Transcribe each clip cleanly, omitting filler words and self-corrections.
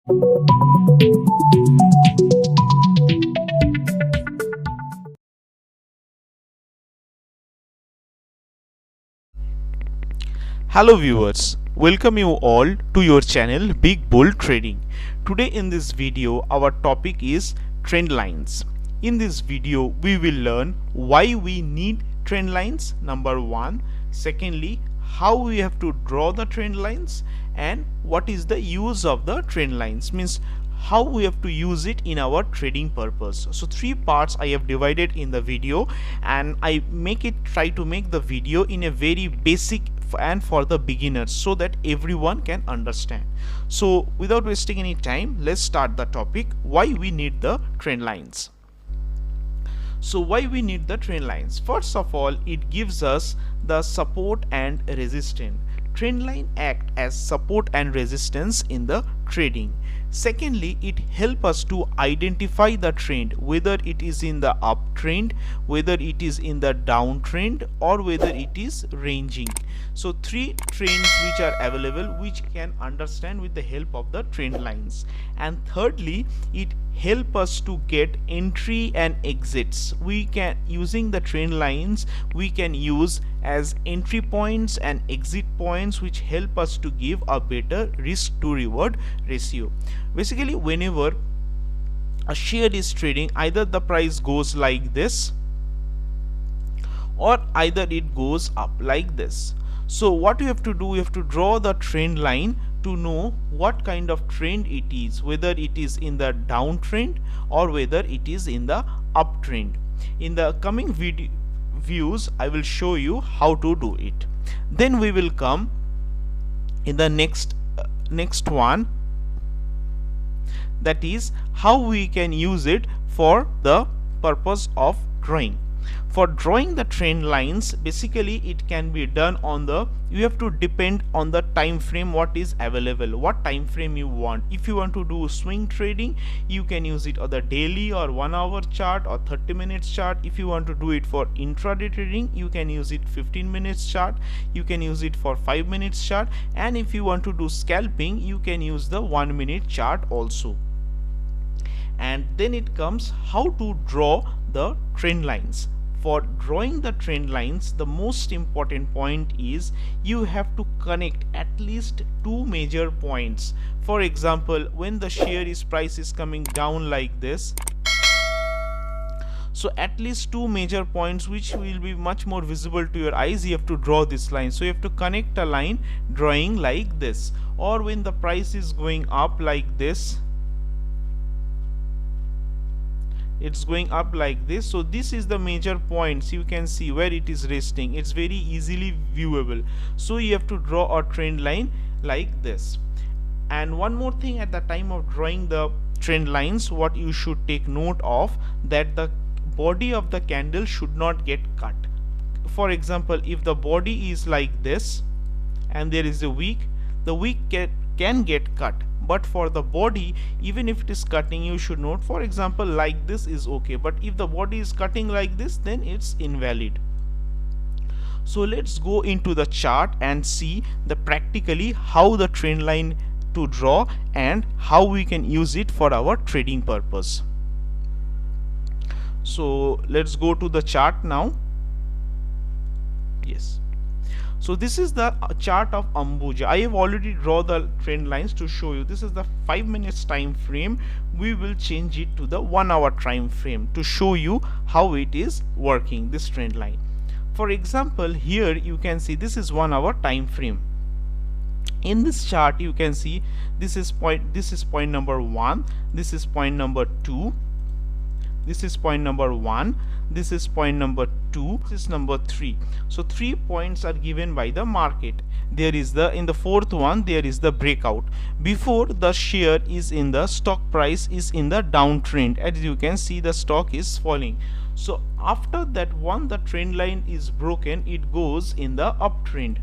Hello viewers, welcome you all to your channel Big Bull Trading. Today in this video our topic is trend lines. In this video we will learn why we need trend lines, number one. Secondly, how we have to draw the trend lines, and what is the use of the trend lines, means how we have to use it in our trading purpose. So three parts I have divided in the video, and I try to make the video in a very basic and for the beginners so that everyone can understand. So without wasting any time, let's start the topic, why we need the trend lines. So why we need the trend lines? First of all, it gives us the support and resistance. Trend line act as support and resistance in the trading. Secondly, it helps us to identify the trend, whether it is in the uptrend, whether it is in the downtrend, or whether it is ranging. So three trends which are available, which can understand with the help of the trend lines. And thirdly, it help us to get entry and exits. We can, using the trend lines, we can use as entry points and exit points, which help us to give a better risk to reward ratio. Basically, whenever a share is trading, either the price goes like this or either it goes up like this. So what you have to do, you have to draw the trend line to know what kind of trend it is, whether it is in the downtrend or whether it is in the uptrend. In the coming views I will show you how to do it. Then we will come in the next one, that is how we can use it for the purpose of drawing. For drawing the trend lines, basically it can be done on the, you have to depend on the time frame what is available, what time frame you want. If you want to do swing trading, you can use it on the daily or 1 hour chart or 30 minutes chart. If you want to do it for intraday trading, you can use it 15 minutes chart, you can use it for 5 minutes chart, and if you want to do scalping, you can use the 1 minute chart also. And then it comes how to draw the trend lines. For drawing the trend lines, the most important point is you have to connect at least two major points. For example, when the share price is coming down like this, so at least two major points which will be much more visible to your eyes, you have to draw this line. So you have to connect a line drawing like this. Or when the price is going up like this, it's going up like this, so this is the major points. You can see where it is resting, it's very easily viewable. So you have to draw a trend line like this. And one more thing, at the time of drawing the trend lines, what you should take note of, that the body of the candle should not get cut. For example, if the body is like this and there is a wick, the wick can get cut. But for the body, even if it is cutting, you should note, for example, like this is okay, but if the body is cutting like this, then it's invalid. So let's go into the chart and see the practically how the trend line to draw and how we can use it for our trading purpose. So let's go to the chart now. Yes. So this is the chart of Ambuja. I have already drawn the trend lines to show you. This is the 5 minutes time frame. We will change it to the 1 hour time frame to show you how it is working, this trend line. For example, here you can see this is 1 hour time frame. In this chart you can see this is point number 1, this is point number 2, this is point number 1, this is point number 2, this is number 3. So 3 points are given by the market. There is in the fourth one there is the breakout. Before the share is in the stock price is in the downtrend, as you can see the stock is falling. So after that one, the trend line is broken, it goes in the uptrend.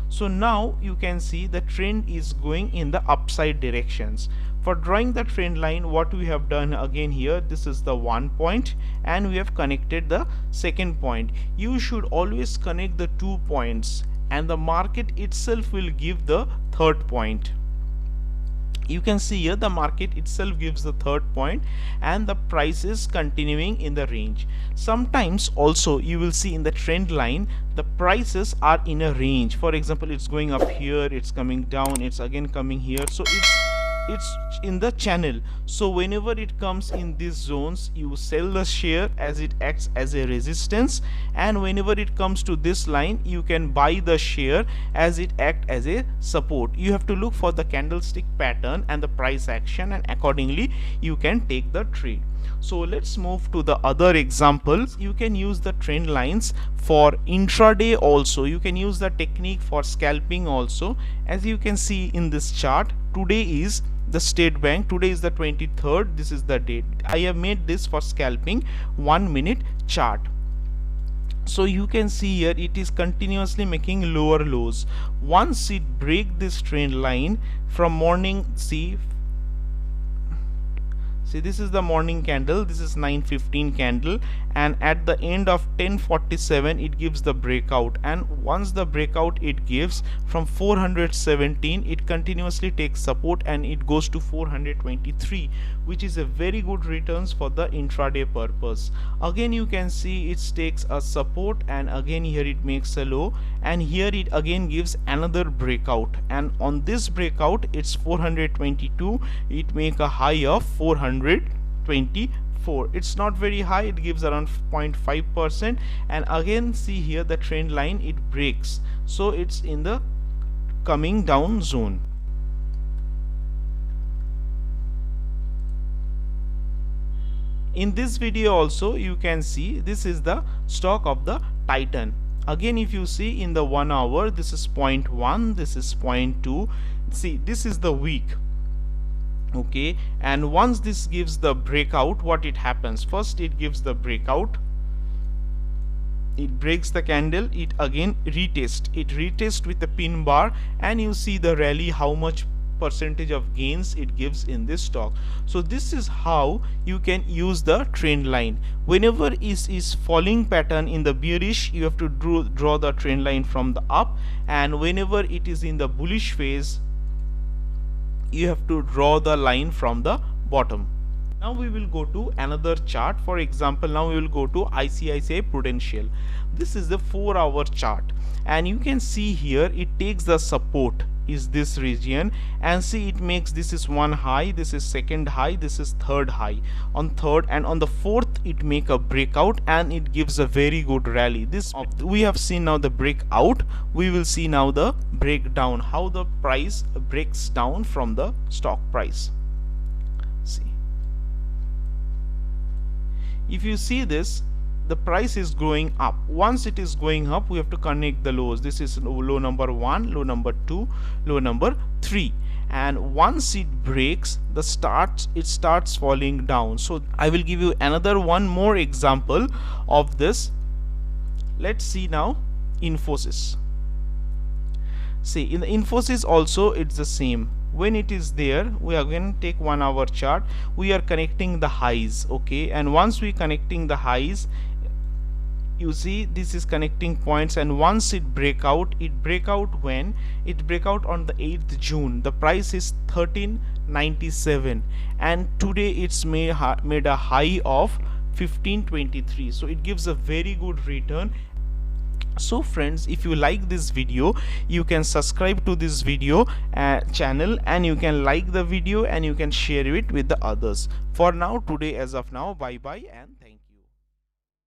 So now you can see the trend is going in the upside directions. For drawing the trend line, what we have done again here, this is the 1 point and we have connected the second point. You should always connect the 2 points and the market itself will give the third point. You can see here the market itself gives the third point and the price is continuing in the range. Sometimes also you will see in the trend line the prices are in a range. For example, it's going up here, it's coming down, it's again coming here, so it's in the channel. So whenever it comes in these zones, you sell the share as it acts as a resistance, and whenever it comes to this line, you can buy the share as it acts as a support. You have to look for the candlestick pattern and the price action, and accordingly you can take the trade. So let's move to the other examples. You can use the trend lines for intraday also. You can use the technique for scalping also. As you can see in this chart, today is the State Bank, today is the 23rd, this is the date. I have made this for scalping 1 minute chart. So you can see here it is continuously making lower lows. Once it break this trend line from morning, see this is the morning candle, this is 9:15 candle, and at the end of 10:47 it gives the breakout, and once the breakout it gives from 417, it continuously takes support and it goes to 423, which is a very good returns for the intraday purpose. Again you can see it takes a support, and again here it makes a low, and here it again gives another breakout, and on this breakout it's 422, it make a high of 424. It's not very high, it gives around 0.5%, and again see here the trend line it breaks, so it's in the coming down zone. In this video also you can see this is the stock of the Titan. Again if you see in the 1 hour, this is 0.1, this is 0.2, see this is the week. Okay, and once this gives the breakout, what it happens, first it gives the breakout, it breaks the candle, it again retest with the pin bar, and you see the rally, how much percentage of gains it gives in this stock. So this is how you can use the trend line. Whenever is falling pattern in the bearish, you have to draw the trend line from the up, and whenever it is in the bullish phase, you have to draw the line from the bottom. Now we will go to another chart. For example, now we will go to ICICI Prudential. This is the 4-hour chart, and you can see here it takes the support is this region, and see it makes, this is one high, this is second high, this is third high, on third and on the fourth it make a breakout and it gives a very good rally. This we have seen now the breakout, we will see now the breakdown, how the price breaks down from the stock price. See, if you see this, the price is going up. Once it is going up, we have to connect the lows. This is low number 1, low number 2, low number 3, and once it breaks it starts falling down. So I will give you another one more example of this. Let's see now Infosys. See, in the Infosys also it's the same. When it is there, we are going to take 1 hour chart, we are connecting the highs. Okay, and once we connecting the highs, you see this is connecting points, and once it break out when it break out on the 8th June, the price is 1397, and today it's made a high of 1523, so it gives a very good return. So friends, if you like this video, you can subscribe to this video channel, and you can like the video and you can share it with the others. For now, today, as of now, bye bye and thank you.